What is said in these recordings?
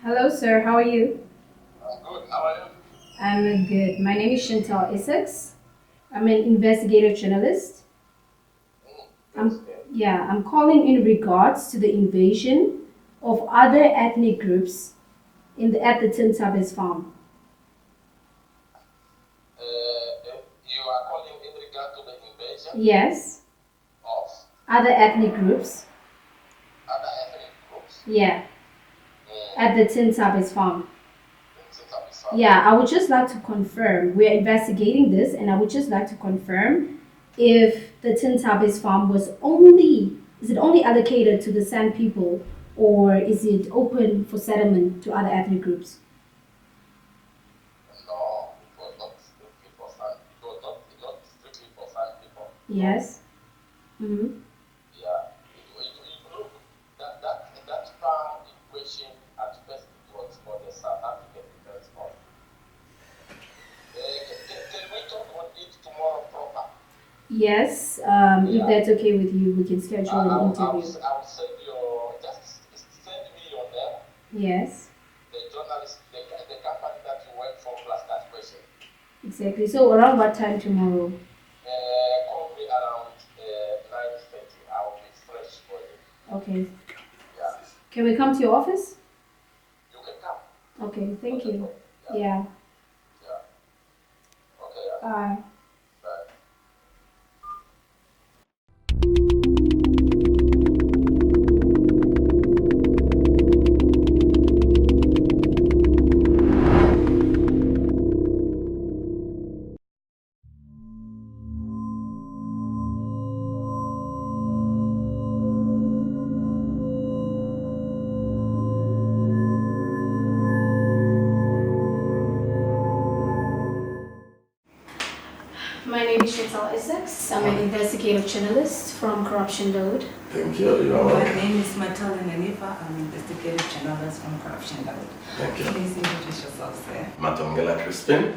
Hello, sir. How are you? I'm good. How are you? I'm good. My name is Chantal Essex. I'm an investigative journalist. That's I'm good. I'm calling in regards to the invasion of other ethnic groups at the Tsintsabis farm. You are calling in regard to the invasion Yes, of other ethnic groups. other ethnic groups Yeah, at the Tsintsabis farm. in Tsintsabis. Yeah, I would just like to confirm. We're investigating this, and I would just like to confirm if the Tsintabis farm is it only allocated to the San people, or is it open for settlement to other ethnic groups? No, it was not strictly for San. It was not strictly for San people. No. Yes. Mm-hmm. Yeah. Look, that farm in question at first it was for the South African Defense Force. Can we talk on it tomorrow proper? Yes. If Yeah. that's okay with you, we can schedule an interview. I'll send your just send me your name, Yes. the journalist, the company that you work for, plus that question. Exactly. So around what time tomorrow? Call me around 9:30. I'll be fresh for you. Okay. Yeah, Can we come to your office? you can come. Okay. Thank Okay, you. yeah, Yeah. yeah. Okay, yeah. Bye. Bye. My name is Chantal Essex. I'm an investigative journalist from Corruption Load. Thank you. You are My welcome. name is Matilda Nanifa. I'm an investigative journalist from Corruption Lab. Thank you. Please introduce yourself, sir. Matongela Crispin.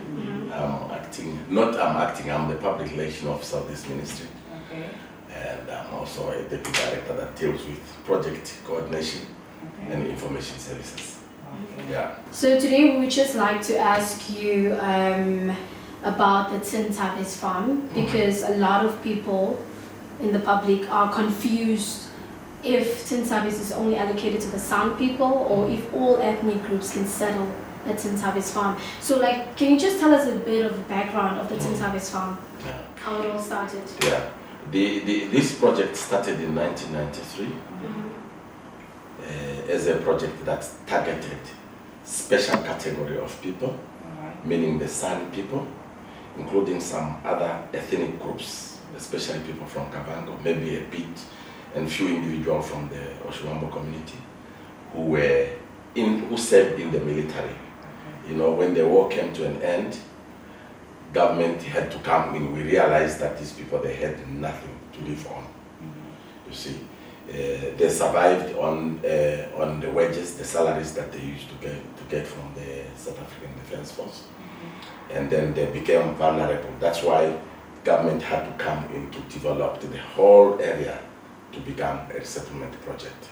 I'm the public relation officer of this ministry. Okay. And I'm also a deputy director that deals with project coordination Okay. and information services. Okay. Yeah. So today we would just like to ask you about the Tsintabis farm because a lot of people in the public are confused if Tsintabis is only allocated to the San people or if all ethnic groups can settle at Tsintabis farm. So can you just tell us a bit of the background of the Tsintabis farm, Yeah. how it all started? Yeah. This project started in 1993 as a project that targeted special category of people, All right. meaning the San people, including some other ethnic groups, especially people from Kavango, maybe a bit, and few individuals from the Oshuambo community who served in the military. You know, when the war came to an end, government had to come in. We realized that these people, they had nothing to live on. You see, they survived on the wages, the salaries that they used to get from the South African Defense Force, and then they became vulnerable. That's why government had to come in to develop the whole area to become a resettlement project.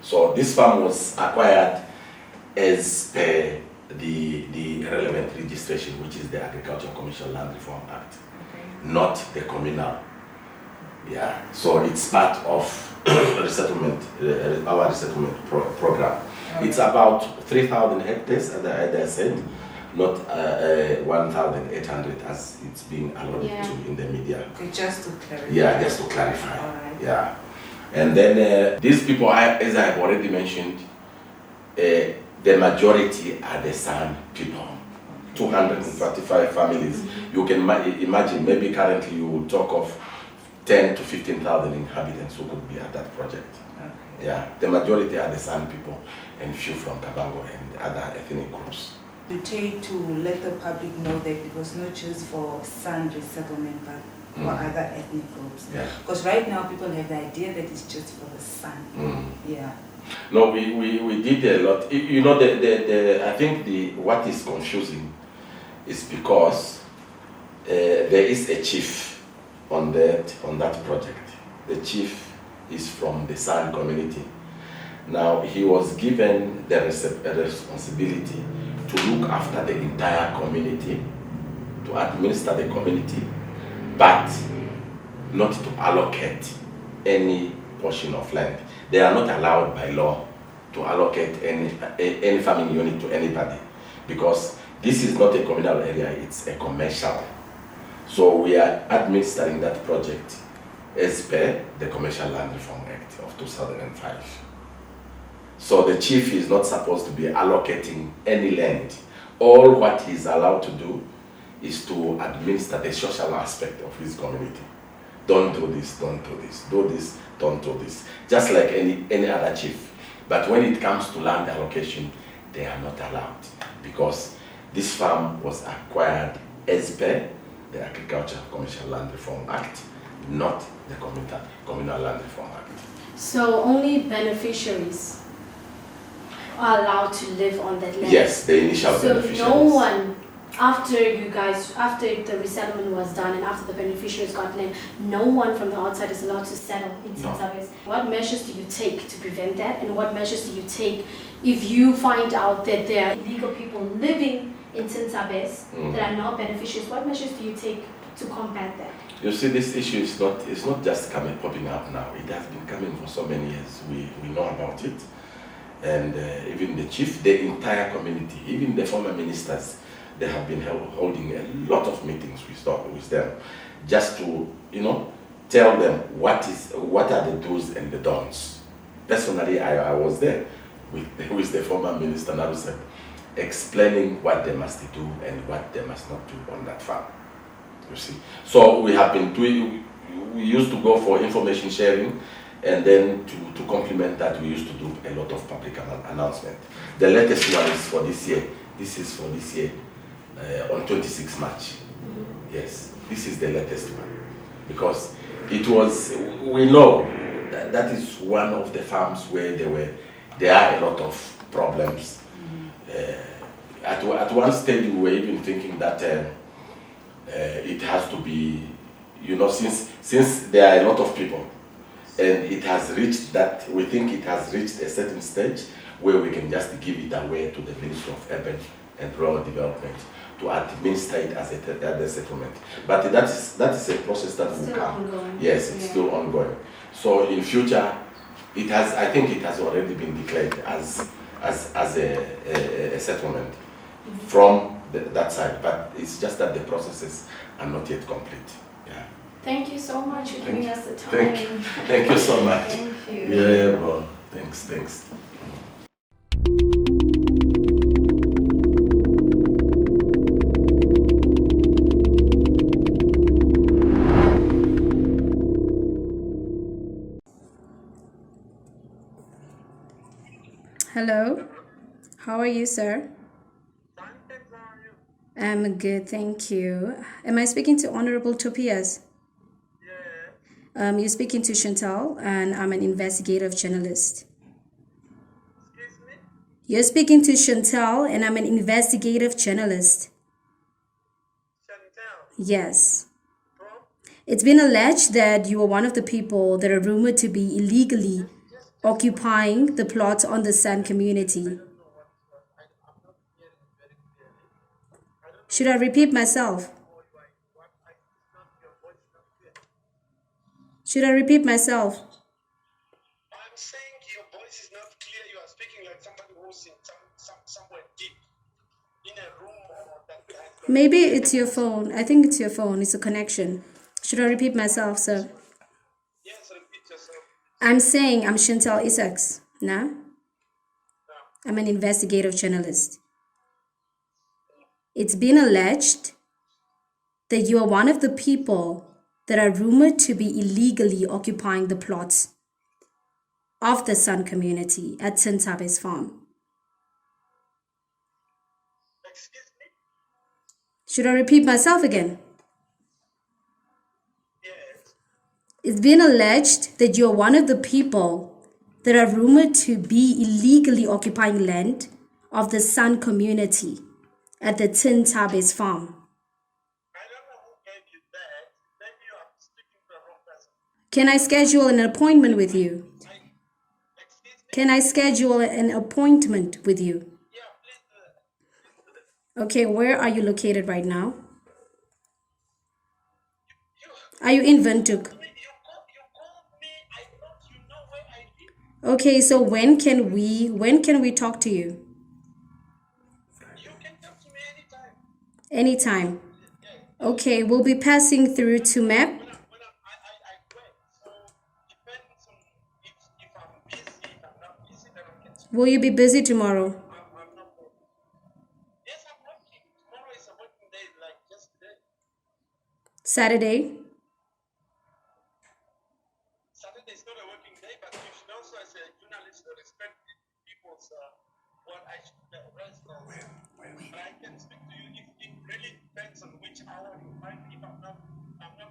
So this farm was acquired as per the relevant registration, which is the Agricultural Commercial Land Reform Act, not the communal. Yeah, so it's part of resettlement, our resettlement program. It's about 3,000 hectares, as I said, not 1,800 as it's being alluded to in the media. Okay, just to clarify. Yeah, just to clarify. All right. Yeah, and then these people, as I have already mentioned, the majority are the San people. 245 families. You can imagine, maybe currently you will talk of 10 to 15,000 inhabitants who could be at that project. Okay. Yeah, the majority are the San people and few from Kavango and other ethnic groups. To take to let the public know that it was not just for San resettlement, but for other ethnic groups. Yeah. Because right now people have the idea that it's just for the San. Yeah. No, we did a lot. You know, I think what is confusing is because there is a chief on that project. The chief is from the San community. Now, he was given the responsibility to look after the entire community, to administer the community, but not to allocate any portion of land. They are not allowed by law to allocate any farming unit to anybody, because this is not a communal area, it's a commercial. So we are administering that project as per the Commercial Land Reform Act of 2005. So the chief is not supposed to be allocating any land. All what he's allowed to do is to administer the social aspect of his community. Don't do this, don't do this, do this, don't do this. Just like any other chief. But when it comes to land allocation, they are not allowed, because this farm was acquired as per the Agriculture Commercial Land Reform Act, not the Communal Land Reform Act. So only beneficiaries are allowed to live on that land? Yes, the initial so beneficiaries. So no one, after the resettlement was done and after the beneficiaries got land, no one from the outside is allowed to settle in Tsintsabis. No. What measures do you take to prevent that, and what measures do you take if you find out that there are illegal people living in Tsintsabis that are not beneficiaries? What measures do you take to combat that? You see, this issue is not just popping up now. It has been coming for so many years. We know about it. And even the chief, the entire community, even the former ministers, they have been holding a lot of meetings with them, just to, tell them what are the do's and the don'ts. Personally, I was there with the former minister, Naruset, explaining what they must do and what they must not do on that farm. You see, so we have been doing. We used to go for information sharing, and then to complement that, we used to do a lot of public announcement. The latest one is for this year. This is for this year, on 26 March. Yes, this is the latest one, because it was. We know that is one of the farms where there are a lot of problems. At one stage, we were even thinking that it has to be, since there are a lot of people, and it has reached that, we think it has reached a certain stage where we can just give it away to the Ministry of Urban and Rural Development to administer it as a settlement. But that is a process that will come. Ongoing. Yes, it's still ongoing. So in future, I think it has already been declared as a settlement from that side, but it's just that the processes are not yet complete. Yeah. Thank you so much for giving us the time. Thank you so much. Thank you. Yeah, bro. Thanks. Hello. How are you, sir? I'm good, thank you. Am I speaking to Honorable Tobias? Yeah. You're speaking to Chantal, and I'm an investigative journalist. Excuse me? You're speaking to Chantal, and I'm an investigative journalist. Chantal. Yes. From? It's been alleged that you are one of the people that are rumored to be illegally occupying the plots on the San community. I'm not hearing very clearly. Should I repeat myself? Should I repeat myself? I'm saying your voice is not clear. You are speaking like somebody who's in somewhere deep in a room or that behind. Maybe it's your phone. I think it's your phone. It's a connection. Should I repeat myself, sir? Yes, repeat yourself. I'm saying I'm Chantal Isaacs. Nah? I'm an investigative journalist. It's been alleged that you are one of the people that are rumored to be illegally occupying the plots of the Sun community at Tsintsabis farm. Excuse me? Should I repeat myself again? Yes. It's been alleged that you're one of the people that are rumored to be illegally occupying land of the Sun community at the Tsintsabis farm. I don't know who gave you that. Maybe you are speaking to the wrong person. Can I schedule an appointment with you? Excuse Can I schedule an appointment with you? Yeah, please do that. Okay, where are you located right now? You, Are you in Windhoek? you called me. I thought you know where I live. Okay, so when can we talk to you? You can talk to me anytime. Anytime. Yeah. Okay, we'll be passing through to When MAP. I work, so depends on if I'm busy. If I'm not busy, then I can speak. Will you be busy tomorrow? I'm not working. Yes, I'm working. Tomorrow is a working day, like yesterday. Saturday? Saturday is not a working day, but you should also, as a journalist, respect people's what I should rest on. But I can speak to you if it really depends on which hour you find me. If I'm not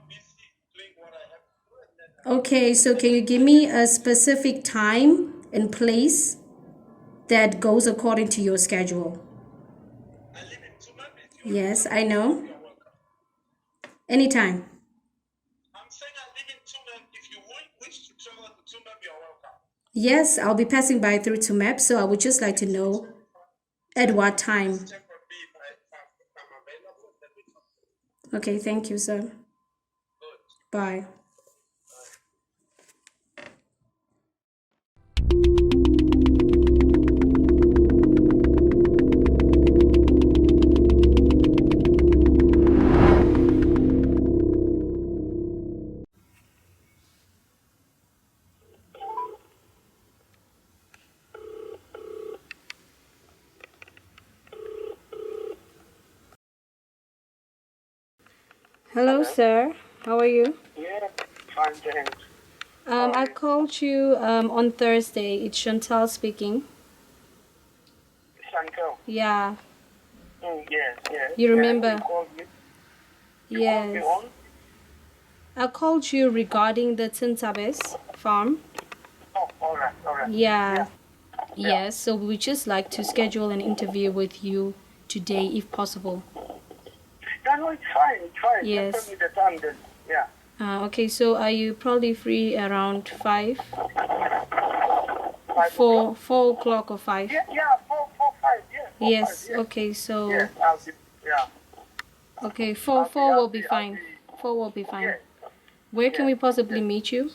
busy doing what I have to do, and then Okay, so can you give me a specific time and place that goes according to your schedule? I live in Tsintsabis. Yes, I know. You're welcome. Anytime. I'm saying I live in Tsintsabis. If you wish to travel to Tsintsabis, you're welcome. Yes, I'll be passing by through to MAP, so I would just like to know at what time. Just check with me if I'm available, then we talk. Okay, thank you, sir. Good. Bye. Hello, sir. How are you? Yeah, fine, thanks. I called you on Thursday. It's Chantal speaking. Sanko. Yeah. Yes, yes. You remember? You called me. Yes. I called you regarding the Tsintsabis farm. Oh, all right, all right. Yeah. Yes, so we would just like to schedule an interview with you today if possible. Yeah, no, it's fine, it's fine. Yes. Just tell me the time then. Yeah. Okay, so are you probably free around 5? 5 4 o'clock or 5? Yeah, 5, yeah. Yes, 5, okay, so Yes, I'll be, yeah. okay, 4 will be fine. 4 will be fine. Yeah. Where can we possibly meet you?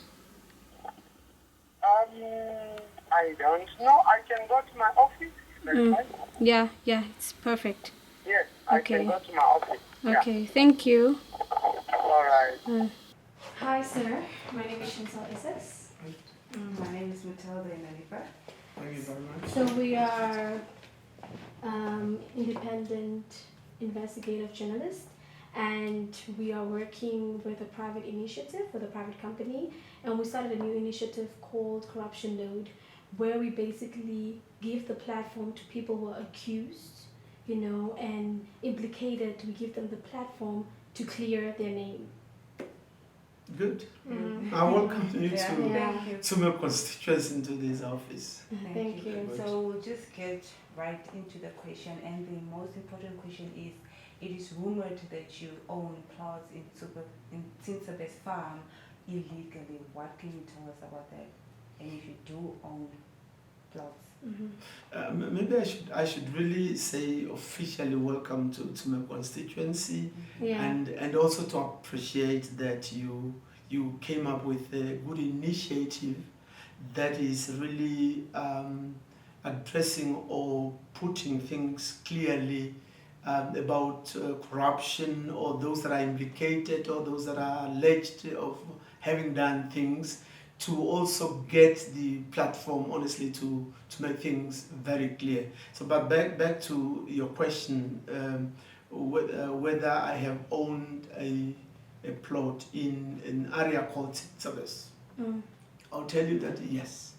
I don't know. I can go to my office. That's fine. Yeah, it's perfect. Yes, I Okay. can go to my office. Okay, thank you. All right. Hi, sir. My name is Tsintsabis. My name is Matilda Inalipa. Thank you very much. So we are independent investigative journalists, and we are working with a private initiative, with a private company, and we started a new initiative called Corruption Node, where we basically give the platform to people who are accused, and implicated. We give them the platform to clear their name. Good. I welcome you Yeah. to my constituents into this office. Thank you. So we'll just get right into the question, and the most important question is, it is rumored that you own plots in Tsintsabis farm illegally. What can you tell us about that? And if you do own plots? Maybe I should really say officially welcome to my constituency, Yeah. and also to appreciate that you came up with a good initiative that is really addressing or putting things clearly about corruption, or those that are implicated, or those that are alleged of having done things, to also get the platform, honestly, to make things very clear. So, but back to your question, whether I have owned a plot in an area called Tsintsabis. I'll tell you that yes,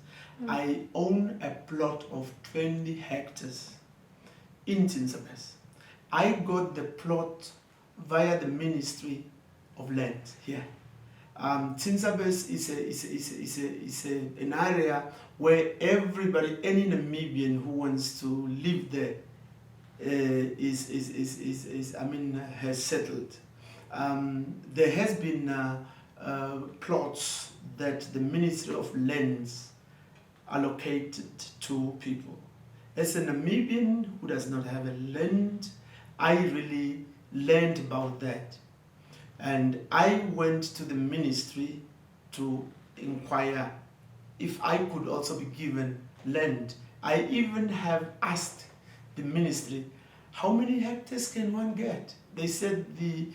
I own a plot of 20 hectares in Tsintsabis. I got the plot via the Ministry of Land here. Tsintsabis is an area where everybody, any Namibian who wants to live there, has settled. There has been plots that the Ministry of Lands allocated to people. As a Namibian who does not have a land, I really learned about that. And I went to the ministry to inquire if I could also be given land. I even have asked the ministry, how many hectares can one get? They said the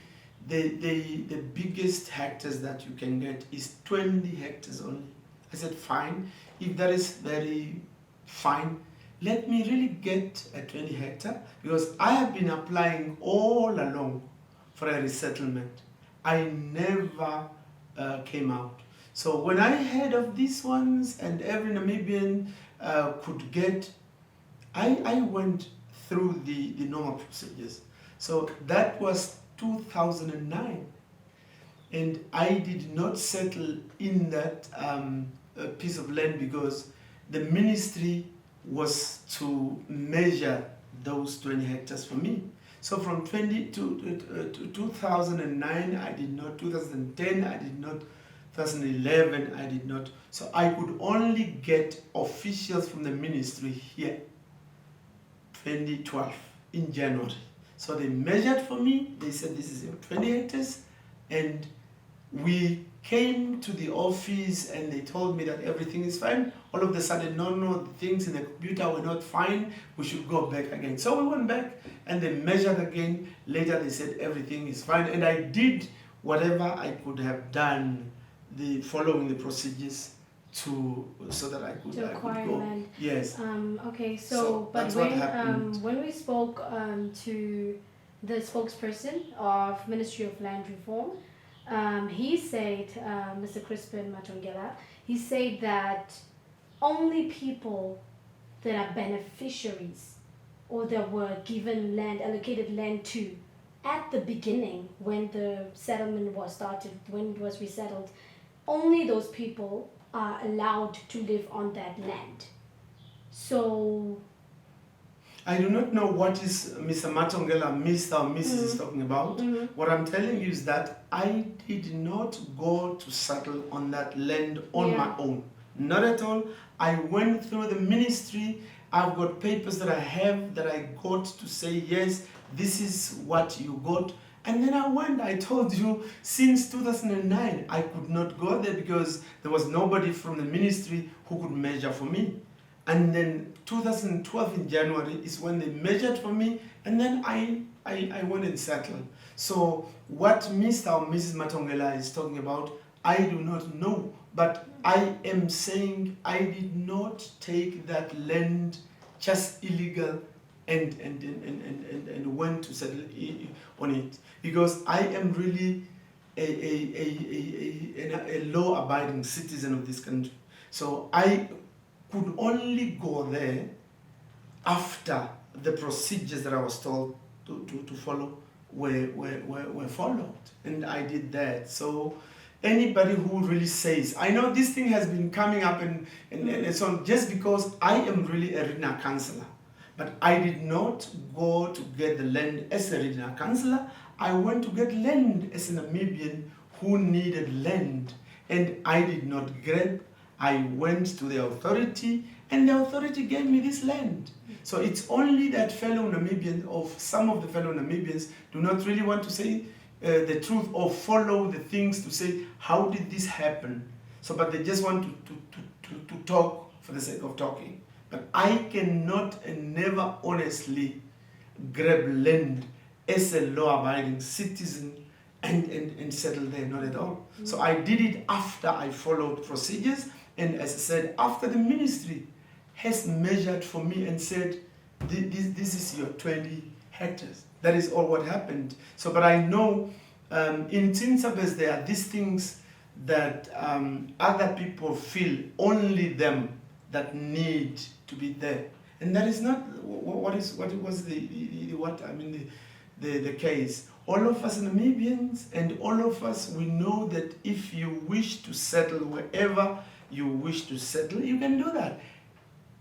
biggest hectares that you can get is 20 hectares only. I said, fine, if that is very fine, let me really get a 20 hectare, because I have been applying all along for a resettlement. I never came out. So when I heard of these ones and every Namibian could get, I went through the normal procedures. So that was 2009. And I did not settle in that piece of land because the ministry was to measure those 20 hectares for me. So from 2009, I did not, 2010, I did not, 2011, I did not. So I could only get officials from the ministry here, 2012, in January. So they measured for me, they said this is your 20 hectares, and we came to the office and they told me that everything is fine. All of a sudden, no, the things in the computer were not fine, we should go back again. So we went back and they measured again. Later they said everything is fine, and I did whatever I could have done, following the procedures so that I could acquire go. land. Yes. Okay, so but when we spoke to the spokesperson of Ministry of Land Reform, he said, Mr. Crispin Matongela, he said that only people that are beneficiaries or that were given land, allocated land to, at the beginning when the settlement was started, when it was resettled, only those people are allowed to live on that land. So I do not know what is Mr. Matongela, Mr. or Mrs. is talking about. Mm-hmm. What I'm telling you is that I did not go to settle on that land on my own. Not at all. I went through the ministry. I've got papers that I have that I got to say, yes, this is what you got. And then I went, I told you, since 2009, I could not go there because there was nobody from the ministry who could measure for me. And then 2012 in January is when they measured for me, and then I went and settled. So what Mr. or Mrs. Matongela is talking about, I do not know. But I am saying I did not take that land just illegal and went to settle on it, because I am really a law-abiding citizen of this country. So I could only go there after the procedures that I was told to follow were followed, and I did that. So anybody who really says, I know this thing has been coming up and so on, just because I am really a regional councillor, but I did not go to get the land as a regional councillor. I went to get land as a Namibian who needed land, and I did not grab. I went to the authority, and the authority gave me this land. So it's only that fellow Namibians, or some of the fellow Namibians, do not really want to say the truth or follow the things to say, how did this happen? So, but they just want to talk for the sake of talking. But I cannot and never honestly grab land as a law-abiding citizen and settle there, not at all. Mm-hmm. So I did it after I followed procedures, and as I said, after the ministry has measured for me and said, this is your 20 hectares. That is all what happened. So, but I know in Tsintsabis there are these things that other people feel only them that need to be there, and that is not what was the case. All of us Namibians and all of us, we know that if you wish to settle wherever you wish to settle, you can do that,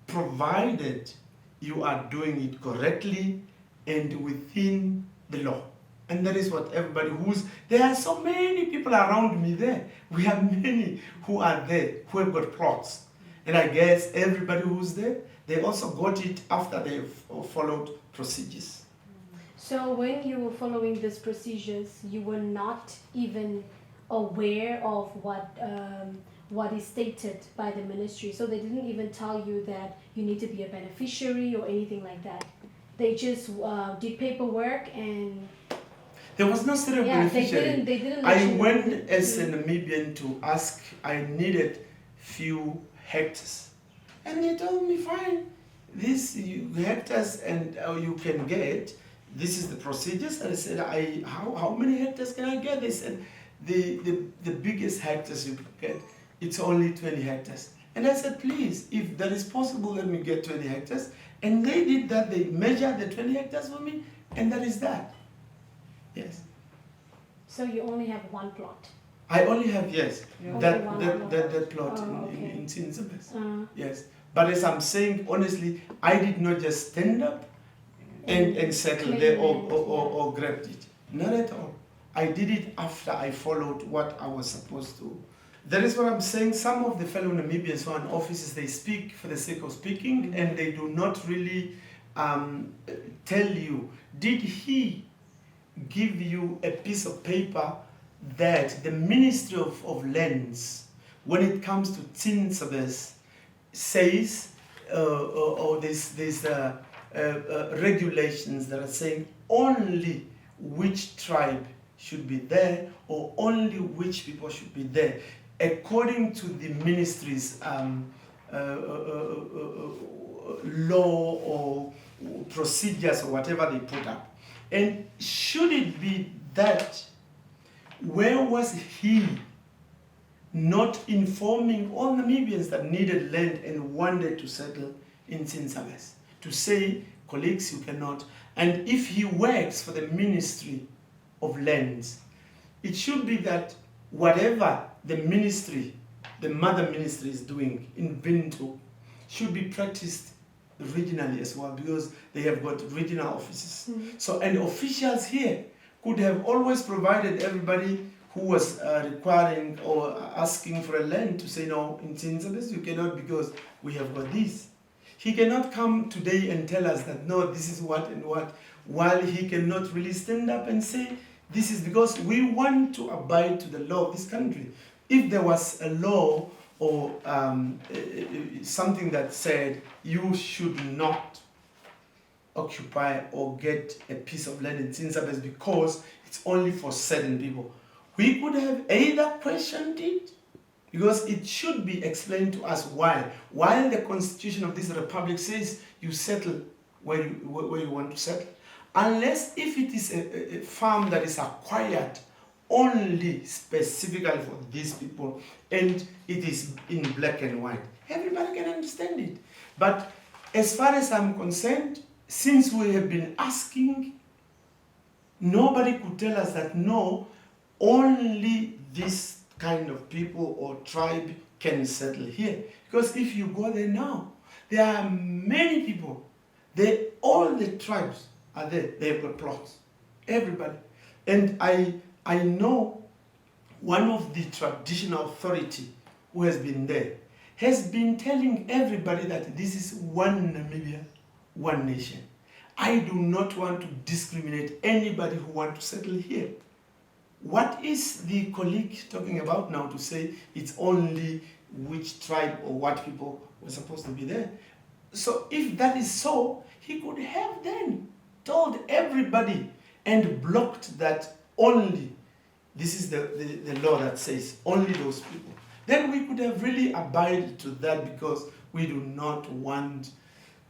provided you are doing it correctly and within the law. And that is what everybody there are so many people around me there. We have many who are there, who have got plots. And I guess everybody who's there, they also got it after they followed procedures. So when you were following these procedures, you were not even aware of what is stated by the ministry. So they didn't even tell you that you need to be a beneficiary or anything like that. They just did paperwork and There was no sort of yeah, beneficiary. they didn't let I you know. went as a Namibian to ask, I needed few hectares. And they told me, fine, this hectares and you can get, this is the procedures. And I said, how many hectares can I get? They said, the biggest hectares you can get, it's only 20 hectares. And I said, please, if that is possible, let me get 20 hectares. And they did that, they measured the 20 hectares for me, and that is that. Yes. So you only have one plot. I only have, yes, Yeah. that Only one that plot. plot Oh, okay. in Tsintsabis. Yes. But as I'm saying, honestly, I did not just stand up and settle there or grabbed it. Not at all. I did it after I followed what I was supposed to. That is what I'm saying. Some of the fellow Namibians who are in offices, they speak for the sake of speaking, and they do not really tell you, did he give you a piece of paper that the Ministry of Lands, when it comes to Tsintsabis, says, or there's regulations that are saying only which tribe should be there or only which people should be there, according to the ministry's law or procedures or whatever they put up. And should it be that, where was he not informing all Namibians that needed land and wanted to settle in Tsintsabis? To say, colleagues, you cannot. And if he works for the Ministry of Lands, it should be that whatever the ministry, the mother ministry is doing in Vinto, should be practiced regionally as well, because they have got regional offices. So, and officials here could have always provided everybody who was requiring or asking for a land to say, no, in Tsintsabis you cannot because we have got this. He cannot come today and tell us that, no, this is what and what, while he cannot really stand up and say, this is because we want to abide to the law of this country. If there was a law or something that said you should not occupy or get a piece of land in Tsintsabis because it's only for certain people, we could have either questioned it, because it should be explained to us why. While the constitution of this republic says you settle where you want to settle, unless if it is a farm that is acquired only specifically for these people and it is in black and white, everybody can understand it. But as far as I'm concerned, since we have been asking, nobody could tell us that no, only this kind of people or tribe can settle here. Because if you go there now, there are many people. All the tribes are there. They have got plots. Everybody. And I know one of the traditional authority who has been there has been telling everybody that this is one Namibia, one nation. I do not want to discriminate anybody who wants to settle here. What is the colleague talking about now to say it's only which tribe or what people were supposed to be there? So if that is so, he could have then told everybody and blocked that only, this is the law that says only those people. Then we could have really abided to that, because we do not want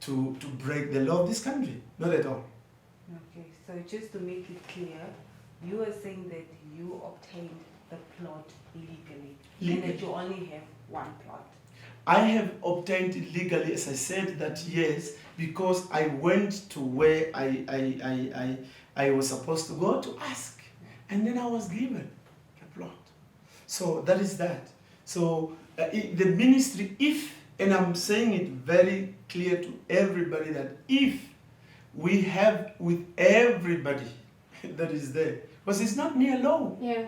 to break the law of this country. Not at all. Okay, so just to make it clear, you are saying that you obtained the plot legally, and that you only have one plot. I have obtained it legally, as I said, that yes, because I went to where I was supposed to go to ask, and then I was given a plot. So that is that. So the ministry, if, and I'm saying it very clear to everybody, that if we have with everybody that is there, because it's not me alone. Yeah.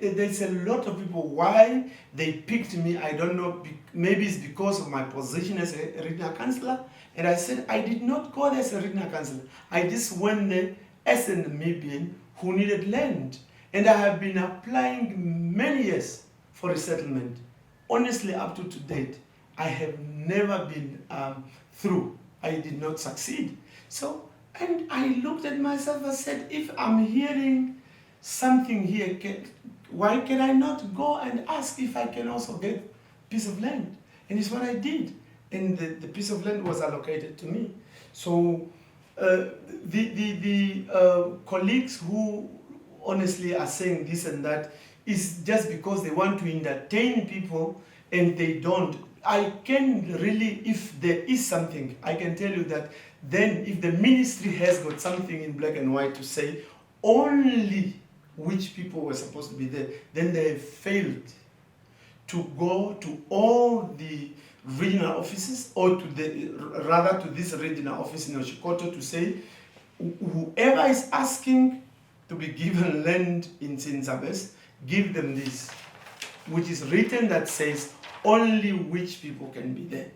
there's a lot of people, why they picked me, I don't know, maybe it's because of my position as a regional councillor. And I said, I did not go there as a regional councillor. I just went there as a Namibian who needed land. And I have been applying many years for resettlement. Honestly, up to date, I have never been through. I did not succeed. So, and I looked at myself and said, if I'm hearing something here, why can I not go and ask if I can also get a piece of land? And it's what I did. And the piece of land was allocated to me. So the colleagues who honestly are saying this and that is just because they want to entertain people and they don't. I can really, if there is something, I can tell you that then if the ministry has got something in black and white to say only which people were supposed to be there, then they have failed to go to all the regional offices, or to this regional office in Oshikoto to say, whoever is asking to be given land in Tsintsabis, give them this, which is written that says only which people can be there.